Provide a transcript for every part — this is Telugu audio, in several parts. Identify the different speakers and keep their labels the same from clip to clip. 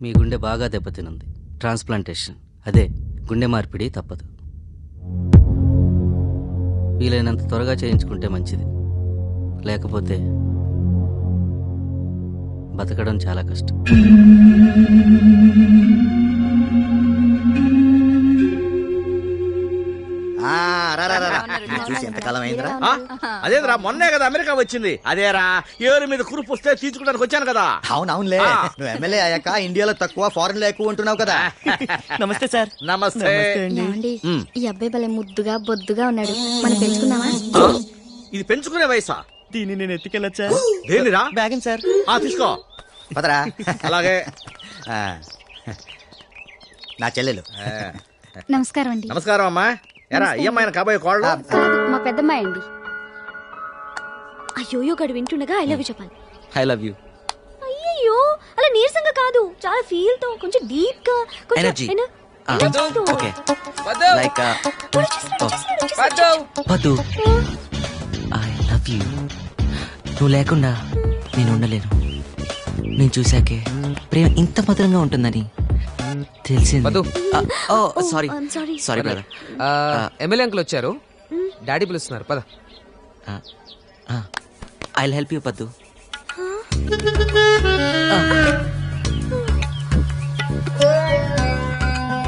Speaker 1: మీ గుండె బాగా దెబ్బతినుంది. ట్రాన్స్ప్లాంటేషన్, అదే గుండె మార్పిడి తప్పదు. వీలైనంత త్వరగా చేయించుకుంటే మంచిది. లేకపోతే బతకడం చాలా కష్టం.
Speaker 2: చూసి ఎంతకాలం అయిందిరా?
Speaker 3: అదేరా మొన్నే కదా అమెరికా వచ్చింది. అదేరా ఏరు మీద కురుపు వస్తే తీర్చుకోవడానికి వచ్చాను కదా.
Speaker 2: అవునవునులే, నువ్వు ఎమ్మెల్యే అయ్యాక ఇండియాలో తక్కువ ఫారెన్ లో ఎక్కువ ఉంటున్నావు కదా.
Speaker 4: నమస్తే సార్.
Speaker 3: నమస్తే.
Speaker 5: ఏమండి, ఈ అబ్బాయి భలే ముద్దుగా బొద్దుగా ఉన్నాడు, మనం పెంచుకుందామా?
Speaker 3: ఇది పెంచుకునే వయసా?
Speaker 4: దీన్ని నేను ఎత్తుకెళ్ళొచ్చా?
Speaker 3: దేనిరా?
Speaker 4: బ్యాగన్ సార్.
Speaker 3: తీసుకో.
Speaker 2: పదరా.
Speaker 3: అలాగే.
Speaker 2: ఆ, నా చెల్లెలు.
Speaker 5: నమస్కారం అండి.
Speaker 3: నమస్కారం అమ్మా. ఎరా ఈ అమ్మాయిన కాబోయే కోళ్ళు?
Speaker 5: కాదు, మా పెద్దమ్మాయి అండి.
Speaker 6: అయ్యోయో గడు వింటుండగా ఐ లవ్ యూ చెప్పాలి.
Speaker 1: I love you.
Speaker 6: అయ్యో అలా నీరసంగా కాదు, చాలా ఫీల్ తో, కొంచెం డీప్ గా,
Speaker 1: Energy. ఓకే. లైక్ పద్దు, ఐ లవ్ యూ. నువ్వు లేకుండా నేను ఉండలేను. నేను చూశాకే ప్రేమ ఇంత మధురంగా ఉంటుందని తెలిసింది. Sorry sorry brother.
Speaker 7: MLA uncle వచ్చారు, డాడీ పిలుస్తున్నారు, పద.
Speaker 1: ఐ హెల్ప్ యూ పద్దు.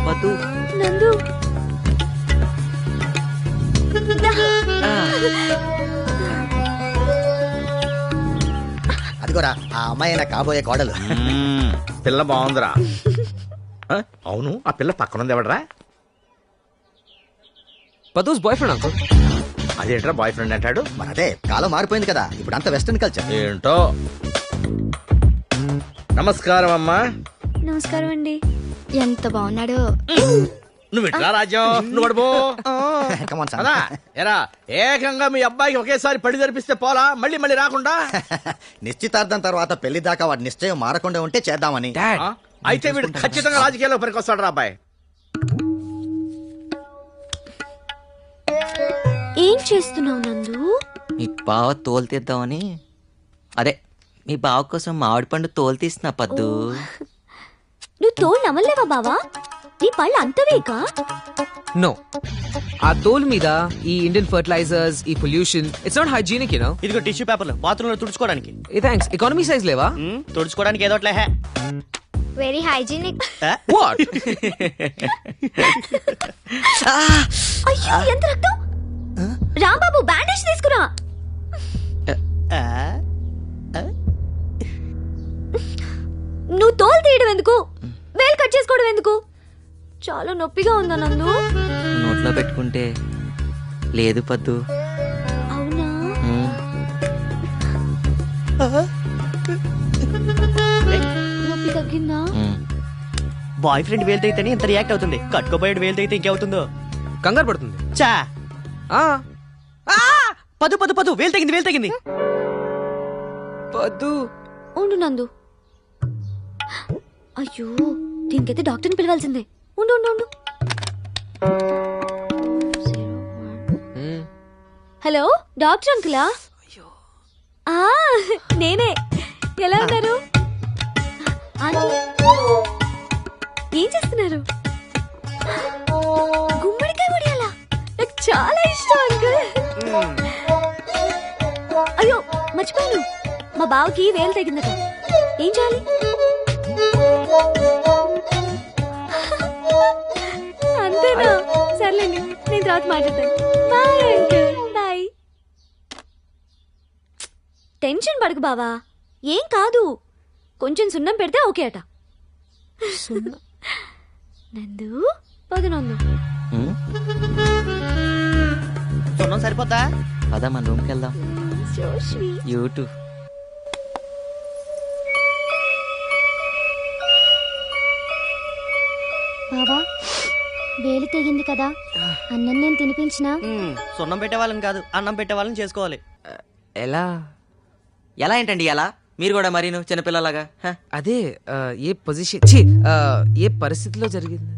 Speaker 1: పద్దు,
Speaker 6: నందు
Speaker 2: అదిగోరా ఆ అమ్మాయి నా కాబోయే కోడలు.
Speaker 3: పిల్ల బాగుందిరా. అవును, ఆ పిల్ల పక్కనుంది ఎవడరా?
Speaker 7: పదూస్ బాయ్ ఫ్రెండ్ అంకుల్.
Speaker 3: అదేంట్రా బాయ్ ఫ్రెండ్ అంటాడు?
Speaker 2: మరి అదే కాలం మారిపోయింది కదా, ఇప్పుడు అంత వెస్టర్న్ కల్చర్.
Speaker 3: ఏంటో. నమస్కారం అమ్మా.
Speaker 6: నమస్కారం అండి.
Speaker 5: ఎంత బాగున్నాడో.
Speaker 3: నువ్వు ఇట్లా రాజ్యం, నువ్వు అడుపో.
Speaker 2: Come on, son.
Speaker 3: అదా ఎరా ఏకంగా మీ అబ్బాయికి ఒకేసారి పడి జరిపిస్తే పోలా, మళ్ళీ మళ్ళీ రాకుండా?
Speaker 2: నిశ్చితార్థం తర్వాత పెళ్లి దాకా వాడి నిశ్చయం మారకుండా ఉంటే చేద్దామని.
Speaker 3: అయితే వీడు ఖచ్చితంగా రాజకీయాల్లో పనికొస్తాడు రా అబ్బాయి.
Speaker 6: ఏం చేస్తున్నావు నందు?
Speaker 1: మీ బావ తోలు తీద్దామని, అదే మీ బావ కోసం మామిడి పండు తోలు తీస్తున్నా పద్దు.
Speaker 6: నువ్వు తోలు నమ్మలేవా బావా? నీ పళ్ళు అంతవేకా?
Speaker 7: నో, ఆ తోలు మీద ఈ ఇండియన్ ఫర్టిలైజర్స్, ఈ pollution, it's not hygienic you know.
Speaker 4: ఇదిగో టిష్యూ పేపర్లు, బాత్రూమ్ లో తుడుచుకోవడానికి.
Speaker 7: ఏ థాంక్స్, ఎకానమీ సైజ్ లేవా?
Speaker 4: తుడుచుకోవడానికి ఏదోట్లే.
Speaker 6: Very hygienic.
Speaker 7: వాట్?
Speaker 6: అయ్యో ఎంత రక్తం! రాంబాబు బ్యాండేజ్ తీసుకురా. నువ్వు తోలు తీయడం ఎందుకు? వేలు కట్ చేసుకోవడం ఎందుకు? చాలా నొప్పిగా ఉందా నందు?
Speaker 1: నోట్లో పెట్టుకుంటే లేదు పద్దు.
Speaker 6: అవునా? నొప్పి తగ్గిందా?
Speaker 4: బాయ్ ఫ్రెండ్ వేలు తగ్గితేనే ఇంత రియాక్ట్ అవుతుంది, కట్టుకోబోయేడు వేలు తగ్గితే ఇంకేవుతుందో.
Speaker 7: కంగారు పడుతుంది.
Speaker 4: చా
Speaker 7: ఆ
Speaker 4: పదు పదు పదు, వేలు తగ్గింది, వేలు తగ్గింది.
Speaker 7: పద్దు.
Speaker 6: ఉండు నందు. అయ్యో దీనికైతే డాక్టర్ని పిలవాల్సిందే. ఉండు ఉండు ఉండు. హలో డాక్టర్ అంకులా? నేనే. ఎలా ఉన్నారు? ఆంటీ ఏం చేస్తున్నారు? గుమ్మడికాయ వడియాలా? నాకు చాలా ఇష్టం అంకుల్. అయ్యో మర్చిపోయాను, మా బావకి వేలు తగ్గిందట. ఏం చేయాలి? అంతేనా? సర్లేండి, నేను తర్వాత మాట్లాడతాను. Bye uncle, bye. టెన్షన్ పడకు బావా, ఏం కాదు. కొంచెం సున్నం పెడితే ఓకే అట. నందు పదు నందు.
Speaker 4: సున్నం సరిపోతా?
Speaker 1: పద మన రూమ్కి వెళ్దాం.
Speaker 6: So sweet.
Speaker 1: యూట్యూబ్.
Speaker 5: బావా, వేలు తెగింది కదా, అన్నం నేను తినిపించినా?
Speaker 4: సున్నం పెట్టే వాళ్ళని కాదు, అన్నం పెట్టే వాళ్ళని చేసుకోవాలి.
Speaker 7: ఎలా?
Speaker 1: ఎలా ఏంటండి ఎలా? మీరు కూడా మరి చిన్నపిల్లలాగా.
Speaker 7: అదే ఏ పొజిషన్, ఏ పరిస్థితిలో జరిగింది?